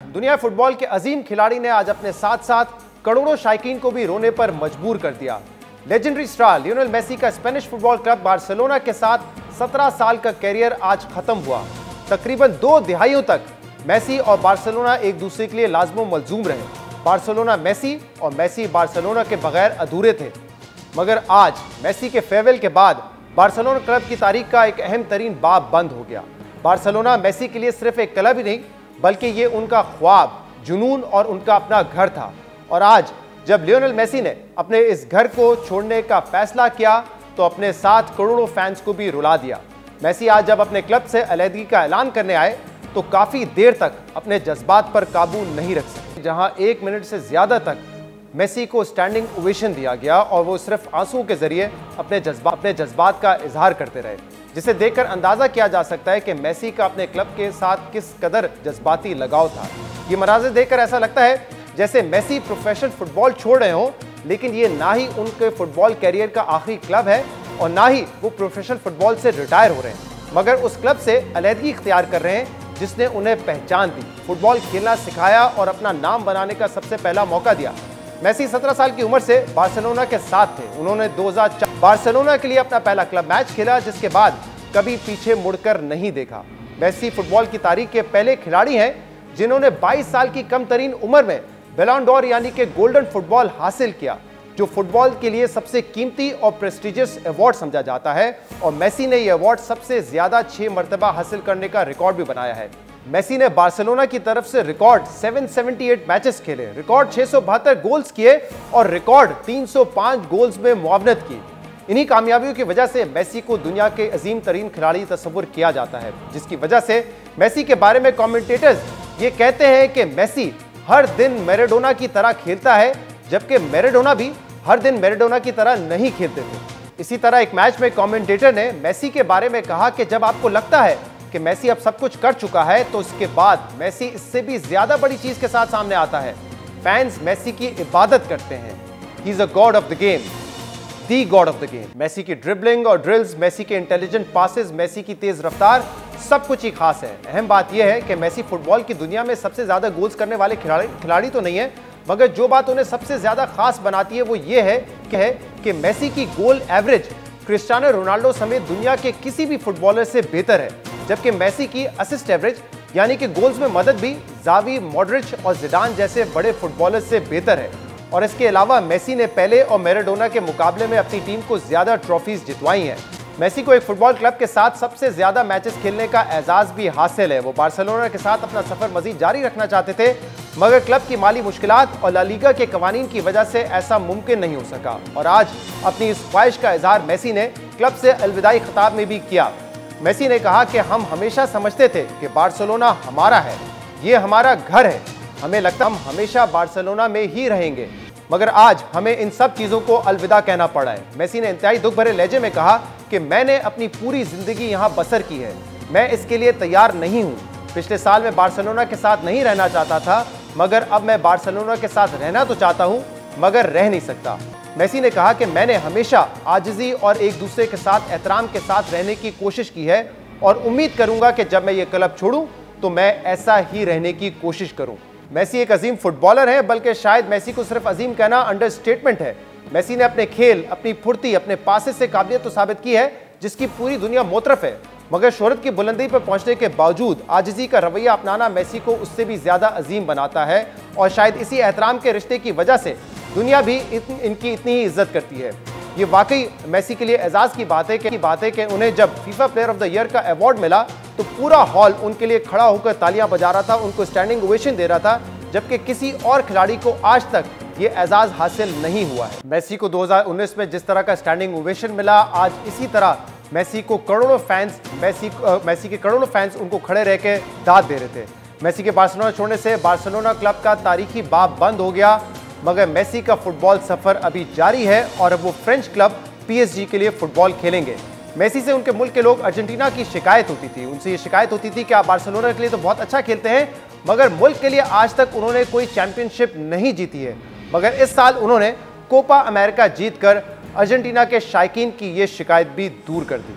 दुनिया फुटबॉल के अजीम खिलाड़ी ने आज अपने साथ साथ करोड़ों शायकीन को भी रोने पर मजबूर कर दिया। लेजेंडरी स्टार लियोनेल मेसी का स्पेनिश फुटबॉल क्लब बार्सिलोना के साथ 17 साल का कैरियर आज खत्म हुआ। तकरीबन 2 दिहाइयों तक मेसी और बार्सिलोना एक दूसरे के लिए लाजमो मलजूम रहे। बार्सिलोना मेसी और मेसी बार्सिलोना के बगैर अधूरे थे। मगर आज मेसी के फेयरवेल के बाद बार्सिलोना क्लब की तारीख का एक अहम तरीन बाब बंद हो गया। बार्सिलोना मेसी के लिए सिर्फ एक क्लब ही नहीं बल्कि ये उनका ख्वाब, जुनून और उनका अपना घर था। और आज जब लियोनेल मेसी ने अपने इस घर को छोड़ने का फैसला किया तो अपने साथ करोड़ों फैंस को भी रुला दिया। मेसी आज जब अपने क्लब से अलहदगी का ऐलान करने आए तो काफी देर तक अपने जज्बात पर काबू नहीं रख सके। जहां 1 मिनट से ज्यादा तक मेसी को स्टैंडिंग ओवेशन दिया गया और वो सिर्फ आंसुओं के जरिए अपने जज्बात का इजहार करते रहे, जिसे देखकर अंदाजा किया जा सकता है कि मेसी का अपने क्लब के साथ किस कदर जज्बाती लगाव था। ये मनाज़िर देखकर ऐसा लगता है जैसे मेसी प्रोफेशनल फुटबॉल छोड़ रहे हों, लेकिन ये ना ही उनके फुटबॉल कैरियर का आखिरी क्लब है और ना ही वो प्रोफेशनल फुटबॉल से रिटायर हो रहे हैं, मगर उस क्लब से अलहदगी इख्तियार कर रहे हैं जिसने उन्हें पहचान दी, फुटबॉल खेलना सिखाया और अपना नाम बनाने का सबसे पहला मौका दिया। मेसी 17 साल की उम्र से बार्सिलोना के साथ थे। उन्होंने 2004 बार्सिलोना के लिए अपना पहला क्लब मैच खेला, जिसके बाद कभी पीछे मुड़कर नहीं देखा। मेसी फुटबॉल की तारीख के पहले खिलाड़ी हैं जिन्होंने 22 साल की कम तरीन उम्र में बैलन डोर यानी कि गोल्डन फुटबॉल हासिल किया, जो फुटबॉल के लिए सबसे कीमती और प्रेस्टिजियस अवार्ड समझा जाता है। और मेसी ने यह अवार्ड सबसे ज्यादा 6 मरतबा हासिल करने का रिकॉर्ड भी बनाया है। मेसी ने बार्सिलोना की तरफ से रिकॉर्ड 778 मैचेस खेले, रिकॉर्ड 672 गोल्स किए और रिकॉर्ड 305 गोल्स में मुआवनत की। इन्हीं कामयाबियों की वजह से मेसी को दुनिया के अजीम तरीन खिलाड़ी तस्वुर किया जाता है, जिसकी वजह से मेसी के बारे में कमेंटेटर्स ये कहते हैं कि मेसी हर दिन मैराडोना की तरह खेलता है, जबकि मैराडोना भी हर दिन मैराडोना की तरह नहीं खेलते थे। इसी तरह एक मैच में कमेंटेटर ने मेसी के बारे में कहा कि जब आपको लगता है कि मेसी अब सब कुछ कर चुका है तो उसके बाद मेसी इससे भी ज्यादा बड़ी चीज के साथ सामने आता है। फैंस मेसी की इबादत करते हैं। He is a god of the game, the god of the game. Messi की ड्रिबलिंग और ड्रिल्स, मेसी के इंटेलिजेंट पासेस, मेसी की तेज रफ्तार, सब कुछ ही खास है। अहम बात यह है कि मेसी फुटबॉल की दुनिया में सबसे ज्यादा गोल्स करने वाले खिलाड़ी तो नहीं है, मगर जो बात उन्हें सबसे ज्यादा खास बनाती है वो ये है कि मेसी की गोल एवरेज क्रिस्टियानो रोनाल्डो समेत दुनिया के किसी भी फुटबॉलर से बेहतर है, जबकि मेसी की असिस्ट एवरेज यानी कि गोल्स में मदद भी जावी, मॉड्रिच और जिडान जैसे बड़े फुटबॉलर से बेहतर है। और इसके अलावा मेसी ने पेले और मैराडोना के मुकाबले में अपनी टीम को ज्यादा ट्रॉफीज जितवाई हैं। मेसी को एक फुटबॉल क्लब के साथ सबसे ज्यादा मैचेस खेलने का एजाज भी हासिल है। वो बार्सिलोना के साथ अपना सफर मजीद जारी रखना चाहते थे, मगर क्लब की माली मुश्किलात और ला लीगा के कवानीन की वजह से ऐसा मुमकिन नहीं हो सका। और आज अपनी इस ख्वाहिश का इजहार मेसी ने क्लब से अलविदाई खिताब में भी किया। मेसी ने कहा कि हम हमेशा समझते थे कि बार्सिलोना हमारा है, ये हमारा घर है, हमें लगता हम हमेशा बार्सिलोना में ही रहेंगे, मगर आज हमें इन सब चीजों को अलविदा कहना पड़ा है। मेसी ने इंतहाई दुख भरे लहजे में कहा कि मैंने अपनी पूरी जिंदगी यहां बसर की है, मैं इसके लिए तैयार नहीं हूं। पिछले साल मैं बार्सिलोना के साथ नहीं रहना चाहता था, मगर अब मैं बार्सिलोना के साथ रहना तो चाहता हूं, मगर रह नहीं सकता। मेसी ने कहा कि मैंने हमेशा आजिज़ी और एक दूसरे के साथ एहतराम के साथ रहने की कोशिश की है और उम्मीद करूंगा कि जब मैं ये क्लब छोड़ूं तो मैं ऐसा ही रहने की कोशिश करूं। मेसी एक अजीम फुटबॉलर है, बल्कि शायद मेसी को सिर्फ अजीम कहना अंडरस्टेटमेंट है। मेसी ने अपने खेल, अपनी फुर्ती, अपने पासे से काबिलियत तो साबित की है जिसकी पूरी दुनिया मोतरफ है, मगर शोहरत की बुलंदी पर पहुंचने के बावजूद आजिज़ी का रवैया अपनाना मेसी को उससे भी ज्यादा अजीम बनाता है। और शायद इसी एहतराम के रिश्ते की वजह से दुनिया भी इनकी इतनी ही इज्जत करती है। ये वाकई मेसी के लिए एजाज की बात है कि उन्हें जब FIFA player of the year का अवार्ड मिला तो पूरा हॉल उनके लिए खड़ा होकर तालियां बजा रहा था, उनको स्टैंडिंग ओवेशन दे रहा था, जबकि किसी और खिलाड़ी को आज तक ये एजाज हासिल नहीं हुआ है। मेसी को 2019 में जिस तरह का स्टैंडिंग ओवेशन मिला, आज इसी तरह मेसी के करोड़ों फैंस उनको खड़े रह के दाद दे रहे थे। मेसी के बार्सिलोना छोड़ने से बार्सिलोना क्लब का तारीखी बाब बंद हो गया, मगर मेसी का फुटबॉल सफर अभी जारी है और अब वो फ्रेंच क्लब PSG के लिए फुटबॉल खेलेंगे। मेसी से उनके मुल्क के लोग अर्जेंटीना की शिकायत होती थी, उनसे ये शिकायत होती थी कि आप बार्सिलोना के लिए तो बहुत अच्छा खेलते हैं, मगर मुल्क के लिए आज तक उन्होंने कोई चैंपियनशिप नहीं जीती है। मगर इस साल उन्होंने कोपा अमेरिका जीतकर अर्जेंटीना के शायकीन की ये शिकायत भी दूर कर दी।